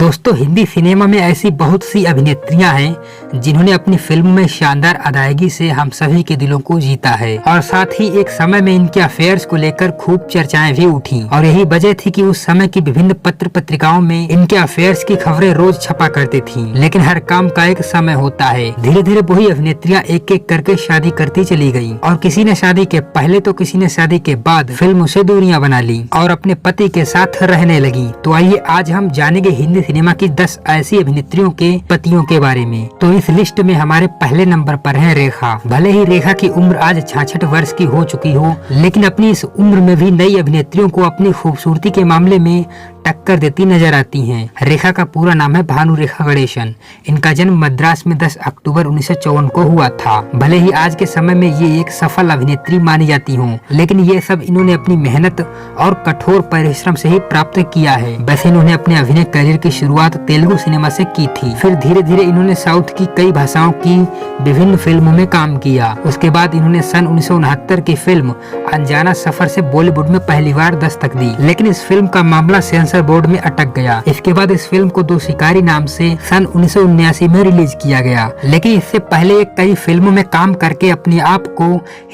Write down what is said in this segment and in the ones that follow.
दोस्तों, हिंदी सिनेमा में ऐसी बहुत सी अभिनेत्रियां हैं जिन्होंने अपनी फिल्म में शानदार अदायगी से हम सभी के दिलों को जीता है और साथ ही एक समय में इनके अफेयर्स को लेकर खूब चर्चाएं भी उठी और यही वजह थी कि उस समय की विभिन्न पत्र पत्रिकाओं में इनके अफेयर्स की खबरें रोज छपा करती थी। लेकिन हर काम का एक समय होता है। धीरे धीरे वही अभिनेत्रियां एक एक करके शादी करती चली गयी और किसी ने शादी के पहले तो किसी ने शादी के बाद फिल्मों से दूरियां बना ली और अपने पति के साथ रहने लगी। तो आइए आज हम जानेंगे हिंदी सिनेमा की 10 ऐसी अभिनेत्रियों के पतियों के बारे में। तो इस लिस्ट में हमारे पहले नंबर पर है रेखा। भले ही रेखा की उम्र आज 66 वर्ष की हो चुकी हो, लेकिन अपनी इस उम्र में भी नई अभिनेत्रियों को अपनी खूबसूरती के मामले में टक्कर देती नजर आती हैं। रेखा का पूरा नाम है भानु रेखा गणेशन। इनका जन्म मद्रास में 10 अक्टूबर 1954 को हुआ था। भले ही आज के समय में ये एक सफल अभिनेत्री मानी जाती हों, लेकिन ये सब इन्होंने अपनी मेहनत और कठोर परिश्रम से ही प्राप्त किया है। वैसे इन्होंने अपने अभिनय करियर की शुरुआत तेलुगु सिनेमा से की थी। फिर धीरे धीरे इन्होंने साउथ की कई भाषाओं की विभिन्न फिल्मों में काम किया। उसके बाद इन्होंने सन 1969 की फिल्म अनजाना सफर से बॉलीवुड में पहली बार दस्तक दी, लेकिन इस फिल्म का मामला सेंसर बोर्ड में अटक गया। इसके बाद इस फिल्म को दो शिकारी नाम से सन 1979 में रिलीज किया गया। लेकिन इससे पहले कई फिल्मों में काम करके अपने आप को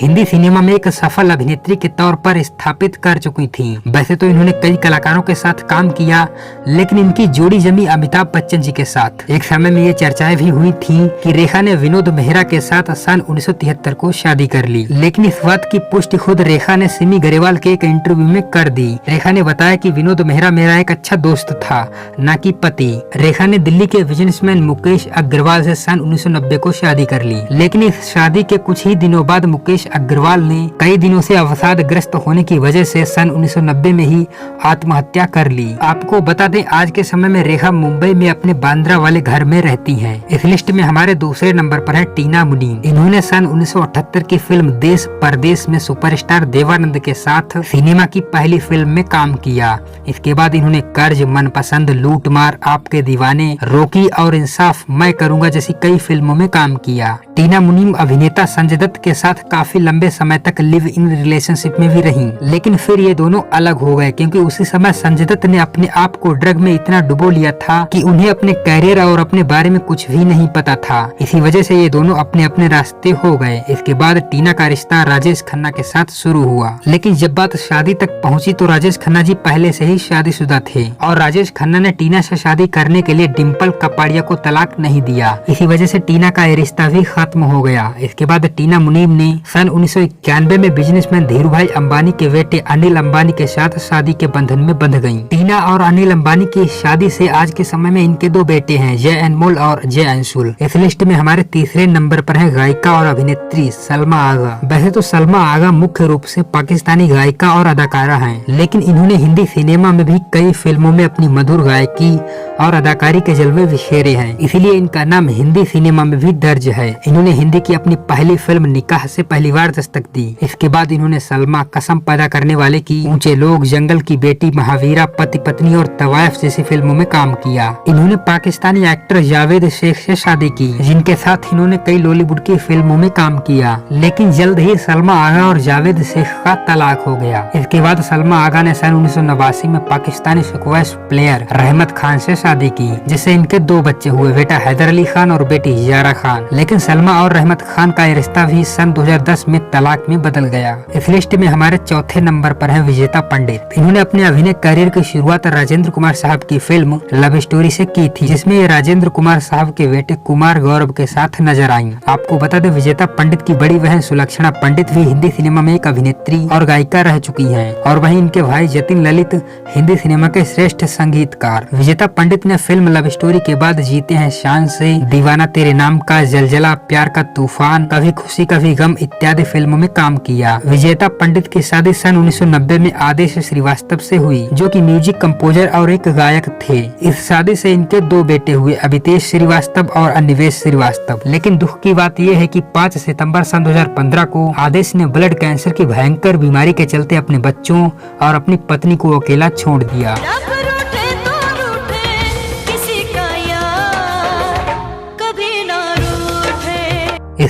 हिंदी सिनेमा में एक सफल अभिनेत्री के तौर पर स्थापित कर चुकी थी। वैसे तो इन्होंने कई कलाकारों के साथ काम किया, लेकिन इनकी जोड़ी जमी अमिताभ बच्चन जी के साथ। एक समय में ये चर्चाएं भी हुई थी कि रेखा ने विनोद मेहरा के साथ सन 1973 को शादी कर ली, लेकिन इस बात की पुष्टि खुद रेखा ने सिमी गरेवाल के एक इंटरव्यू में कर दी। रेखा ने बताया कि विनोद मेहरा मेरा एक अच्छा दोस्त था, न कि पति। रेखा ने दिल्ली के बिजनेसमैन मुकेश अग्रवाल से सन 1990 को शादी कर ली, लेकिन इस शादी के कुछ ही दिनों बाद मुकेश अग्रवाल ने कई दिनों से अवसादग्रस्त होने की वजह से सन 1990 में ही आत्महत्या कर ली। आपको बता दें, आज के समय में रेखा मुंबई में अपने बांद्रा वाले घर में रहती हैं। इस लिस्ट में हमारे दूसरे नंबर पर है टीना मुनीम। इन्होंने सन 1978 की फिल्म देश परदेश में सुपरस्टार देवानंद के साथ सिनेमा की पहली फिल्म में काम किया। इसके बाद इन्होंने कर्ज, मनपसंद, लूट मार, आपके दीवाने, रॉकी और इंसाफ, मैं करूंगा जैसी कई फिल्मों में काम किया। टीना मुनीम अभिनेता संजय दत्त के साथ काफी लंबे समय तक लिव इन रिलेशनशिप में भी रहीं, लेकिन फिर ये दोनों अलग हो गए क्योंकि उसी समय संजय दत्त ने अपने आप को ड्रग में इतना डुबो लिया था कि उन्हें अपने कैरियर और अपने बारे में कुछ भी नहीं पता था। इसी वजह से ये दोनों अपने अपने रास्ते हो गए। इसके बाद टीना का रिश्ता राजेश खन्ना के साथ शुरू हुआ, लेकिन जब बात शादी तक पहुंची तो राजेश खन्ना जी पहले से ही शादीशुदा थे और राजेश खन्ना ने टीना से शादी करने के लिए डिम्पल कपाड़िया को तलाक नहीं दिया। इसी वजह से टीना का ये रिश्ता भी खत्म हो गया। इसके बाद टीना मुनीम ने सन 1991 में बिजनेसमैन धीरूभाई अंबानी के बेटे अनिल अंबानी के साथ शादी के बंधन में बंध गयी। टीना और अनिल अंबानी की शादी से आज के समय में इनके दो बेटे हैं, जय अनमोल और जय अंशुल। इस लिस्ट में हमारे तीसरे नंबर पर है गायिका और अभिनेत्री सलमा आगा। वैसे तो सलमा आगा मुख्य रूप से पाकिस्तानी गायिका और अदाकारा हैं, लेकिन इन्होंने हिंदी सिनेमा में भी कई फिल्मों में अपनी मधुर गायकी और अदाकारी के जलवे बिखेरे हैं, इसीलिए इनका नाम हिंदी सिनेमा में भी दर्ज है। इन्होंने हिंदी की अपनी पहली फिल्म निकाह से पहली बार दस्तक दी। इसके बाद इन्होंने सलमा, कसम पैदा करने वाले की, ऊंचे लोग, जंगल की बेटी, महावीरा, पति पत्नी और तवायफ जैसी फिल्मों में काम किया। इन्होंने पाकिस्तानी एक्टर जावेद शेख से शादी की, जिनके साथ इन्होंने कई बॉलीवुड की फिल्मों में काम किया, लेकिन जल्द ही सलमा आगा और जावेद शेख का तलाक हो गया। इसके बाद सलमा आगा ने सन 1989 में पाकिस्तानी स्क्वैश प्लेयर रहमत खान से शादी की, जिससे इनके दो बच्चे हुए, बेटा हैदर अली खान और बेटी यारा खान। लेकिन सलमा और रहमत खान का रिश्ता भी सन 2010 में तलाक में बदल गया। इस लिस्ट में हमारे चौथे नंबर पर है विजेता पंडित। इन्होंने अपने अभिनय करियर की शुरुआत राजेंद्र कुमार साहब की फिल्म लव स्टोरी से की थी, जिसमें ये राजेंद्र कुमार साहब के बेटे कुमार गौरव के साथ नजर आई। आपको बता दें, विजेता पंडित की बड़ी बहन सुलक्षणा पंडित भी हिंदी सिनेमा में एक अभिनेत्री और गायिका रह चुकी हैं, और वहीं इनके भाई जतिन ललित हिंदी सिनेमा के श्रेष्ठ संगीतकार। विजेता पंडित ने फिल्म लव स्टोरी के बाद जीते हैं शान से, दीवाना तेरे नाम का, जलजला, प्यार का तूफान, कभी खुशी कभी गम इत्यादि फिल्मों में काम किया। विजेता पंडित की शादी सन 1990 में आदेश श्रीवास्तव से हुई, जो कि म्यूजिक कंपोजर और एक गायक थे। इस शादी से इनके दो बेटे हुए, अभितेश श्रीवास्तव और अनिवेश श्रीवास्तव। लेकिन दुख की बात यह है कि 5 सितंबर सन 2015 को आदेश ने ब्लड कैंसर की भयंकर बीमारी के चलते अपने बच्चों और अपनी पत्नी को अकेला छोड़ दिया।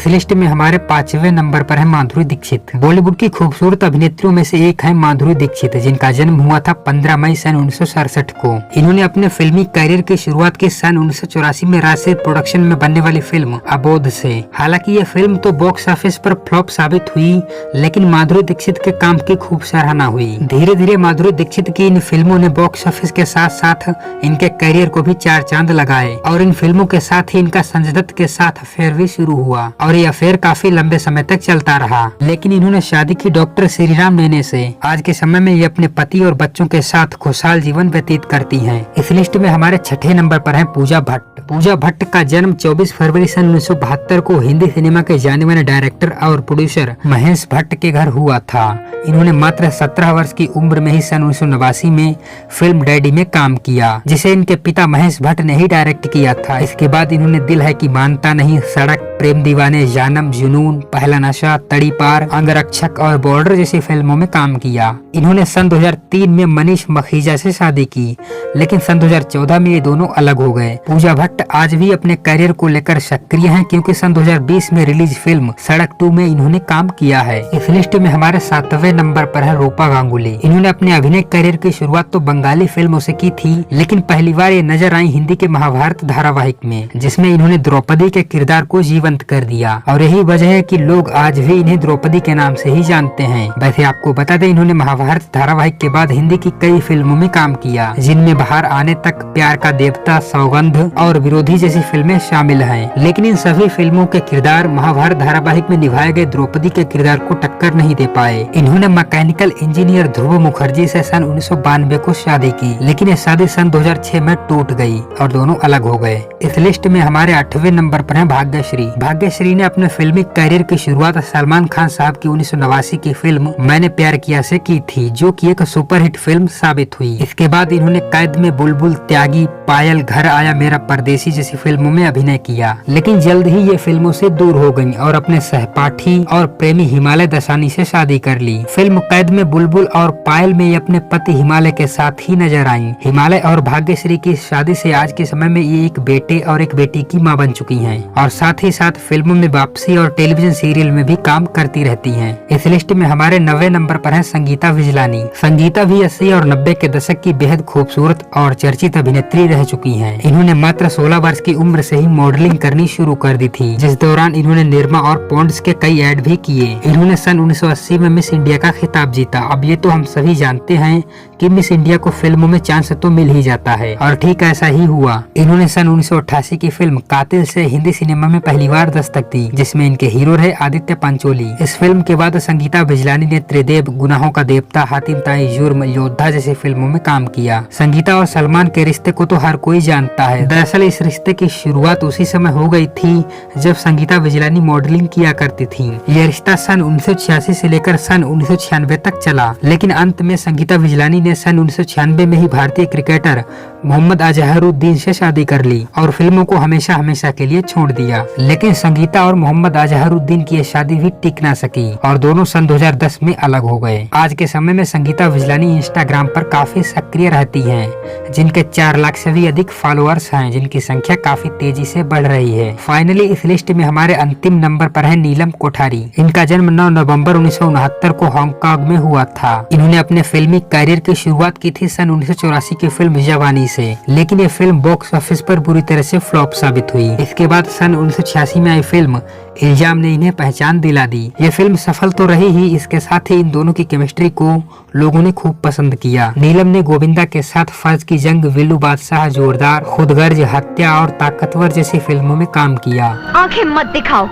इस लिस्ट में हमारे 5वें नंबर पर है माधुरी दीक्षित। बॉलीवुड की खूबसूरत अभिनेत्रियों में से एक है माधुरी दीक्षित, जिनका जन्म हुआ था 15 मई सन 1967 को। इन्होंने अपने फिल्मी करियर की शुरुआत की सन 1984 में राजश्री प्रोडक्शन में बनने वाली फिल्म अबोध से। हालांकि ये फिल्म तो बॉक्स ऑफिस पर फ्लॉप साबित हुई, लेकिन माधुरी दीक्षित के काम की खूब सराहना हुई। धीरे धीरे माधुरी दीक्षित की इन फिल्मों ने बॉक्स ऑफिस के साथ साथ इनके करियर को भी चार चांद लगाए और इन फिल्मों के साथ ही इनका संजय दत्त के साथ अफेयर भी शुरू हुआ और ये अफेयर काफी लंबे समय तक चलता रहा। लेकिन इन्होंने शादी की डॉक्टर श्रीराम नैने से। आज के समय में ये अपने पति और बच्चों के साथ खुशहाल जीवन व्यतीत करती हैं। इस लिस्ट में हमारे 6ठे नंबर पर है पूजा भट्ट। पूजा भट्ट का जन्म 24 फरवरी सन 1972 को हिंदी सिनेमा के जाने माने डायरेक्टर और प्रोड्यूसर महेश भट्ट के घर हुआ था। इन्होंने मात्र 17 वर्ष की उम्र में ही सन 1989 में फिल्म डैडी में काम किया, जिसे इनके पिता महेश भट्ट ने ही डायरेक्ट किया था। इसके बाद इन्होंने दिल है कि मानता नहीं, सड़क, प्रेम दीवाने, जानम, जुनून, पहला नशा, तड़ी पार, अंगरक्षक और बॉर्डर जैसी फिल्मों में काम किया। इन्होंने सन 2003 में मनीष मखीजा से शादी की, लेकिन सन 2014 में ये दोनों अलग हो गए। पूजा भट्ट आज भी अपने करियर को लेकर सक्रिय हैं, क्योंकि सन 2020 में रिलीज फिल्म सड़क 2 में इन्होंने काम किया है। इस लिस्ट में हमारे 7वें नंबर पर है रूपा गांगुली। इन्होंने अपने अभिनय करियर की शुरुआत तो बंगाली फिल्मों से की थी, लेकिन पहली बार ये नजर आई हिंदी के महाभारत धारावाहिक में, जिसमें इन्होंने द्रौपदी के किरदार को जीवंत कर दिया और यही वजह है कि लोग आज भी इन्हें द्रौपदी के नाम से ही जानते हैं। वैसे आपको बता दें, इन्होंने महाभारत धारावाहिक के बाद हिंदी की कई फिल्मों में काम किया, जिनमें बाहर आने तक, प्यार का देवता, सौगंध और विरोधी जैसी फिल्में शामिल हैं। लेकिन इन सभी फिल्मों के किरदार महाभारत धारावाहिक में निभाए गए द्रौपदी के किरदार को टक्कर नहीं दे पाए। इन्होंने मैकेनिकल इंजीनियर ध्रुव मुखर्जी से सन 1992 को शादी की, लेकिन ये शादी सन 2006 में टूट गई और दोनों अलग हो गए। इस लिस्ट में हमारे 8वें नंबर पर है भाग्यश्री। भाग्यश्री ने अपने फिल्मी करियर की शुरुआत सलमान खान साहब की 1989 की फिल्म मैंने प्यार किया से की थी, जो कि एक सुपरहिट फिल्म साबित हुई। इसके बाद इन्होंने कैद में बुलबुल, त्यागी, पायल, घर आया मेरा परदेसी जैसी फिल्मों में अभिनय किया, लेकिन जल्द ही ये फिल्मों से दूर हो गयी और अपने सहपाठी और प्रेमी हिमालय दसानी से शादी कर ली। फिल्म कैद में बुलबुल और पायल में ये अपने पति हिमालय के साथ ही नजर आई। हिमालय और भाग्यश्री की शादी से आज के समय में ये एक बेटे और एक बेटी की मां बन चुकी हैं और साथ ही साथ फिल्मों में वापसी और टेलीविजन सीरियल में भी काम करती रहती हैं। इस लिस्ट में हमारे 9वें नंबर पर है संगीता विजलानी। संगीता भी 80 और 90 के दशक की बेहद खूबसूरत और चर्चित अभिनेत्री रह चुकी हैं। इन्होंने मात्र 16 वर्ष की उम्र से ही मॉडलिंग करनी शुरू कर दी थी, जिस दौरान इन्होंने निरमा और पॉन्ड्स के कई ऐड भी किए। इन्होंने सन 1980 में मिस इंडिया का खिताब जीता। अब ये तो हम सभी जानते हैं कि मिस इंडिया को फिल्मों में चांस तो मिल ही जाता है और ठीक ऐसा ही हुआ। इन्होंने सन 1988 की फिल्म कातिल से हिंदी सिनेमा में पहली बार दस्तक दी, जिसमें इनके हीरो रहे आदित्य पंचोली। इस फिल्म के बाद संगीता विजलानी ने त्रिदेव, गुनाहों का देवता, हातिम ताई, जुर्म, योद्धा जैसी फिल्मों में काम किया। संगीता और सलमान के रिश्ते को तो हर कोई जानता है। दरअसल इस रिश्ते की शुरुआत उसी समय हो गई थी जब संगीता विजलानी मॉडलिंग किया करती थी। यह रिश्ता सन 1986 से लेकर सन 1996 तक चला, लेकिन अंत में संगीता विजलानी ने सन 1996 में ही भारतीय क्रिकेटर मोहम्मद अजहरुद्दीन से शादी कर ली और फिल्मों को हमेशा हमेशा के लिए छोड़ दिया। लेकिन संगीता और मोहम्मद अजहरुद्दीन की यह शादी भी टिक ना सकी और दोनों सन 2010 में अलग हो गए। आज के समय में संगीता विजलानी इंस्टाग्राम पर काफी सक्रिय रहती हैं, जिनके 4 लाख से भी अधिक फॉलोअर्स हैं, जिनकी संख्या काफी तेजी से बढ़ रही है। फाइनली इस लिस्ट में हमारे अंतिम नंबर पर है नीलम कोठारी। इनका जन्म 9 नवंबर 1969 को हांगकांग में हुआ था। इन्होंने अपने फिल्मी करियर की शुरुआत की थी सन 1984 की फिल्म जवानी से, लेकिन ये फिल्म बॉक्स ऑफिस पर बुरी तरह से फ्लॉप साबित हुई। इसके बाद सन 1986 में आई फिल्म इल्जाम ने इन्हें पहचान दिला दी। ये फिल्म सफल तो रही ही, इसके साथ ही इन दोनों की केमिस्ट्री को लोगों ने खूब पसंद किया। नीलम ने गोविंदा के साथ फर्ज की जंग, विल्लू बादशाह, जोरदार, खुदगर्ज, हत्या और ताकतवर जैसी फिल्मों में काम किया। आंखें मत दिखाओ,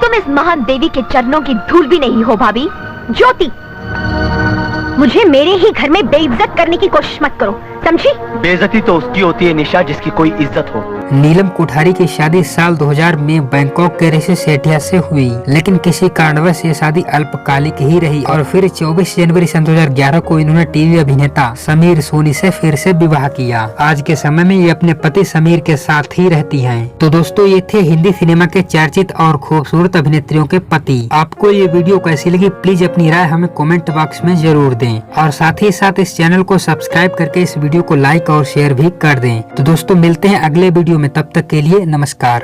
तुम इस महान देवी के चरणों की धूल भी नहीं हो भाभी। ज्योति, मुझे मेरे ही घर में बेइज्जत करने की कोशिश मत करो, समझी? बेइज्जती तो उसकी होती है निशा जिसकी कोई इज्जत हो। नीलम कोठारी की शादी साल 2000 में बैंकॉक के ऋषि सेठिया से हुई, लेकिन किसी कारणवश ये शादी अल्पकालिक ही रही और फिर 24 जनवरी सन 2011 को इन्होंने टीवी अभिनेता समीर सोनी से फिर से विवाह किया। आज के समय में ये अपने पति समीर के साथ ही रहती हैं। तो दोस्तों, ये थे हिंदी सिनेमा के चर्चित और खूबसूरत अभिनेत्रियों के पति। आपको ये वीडियो कैसी लगी, प्लीज अपनी राय हमें कमेंट बॉक्स में जरूर दें और साथ ही साथ इस चैनल को सब्सक्राइब करके इस वीडियो को लाइक और शेयर भी कर दें। तो दोस्तों, मिलते हैं अगले वीडियो में, तब तक के लिए नमस्कार।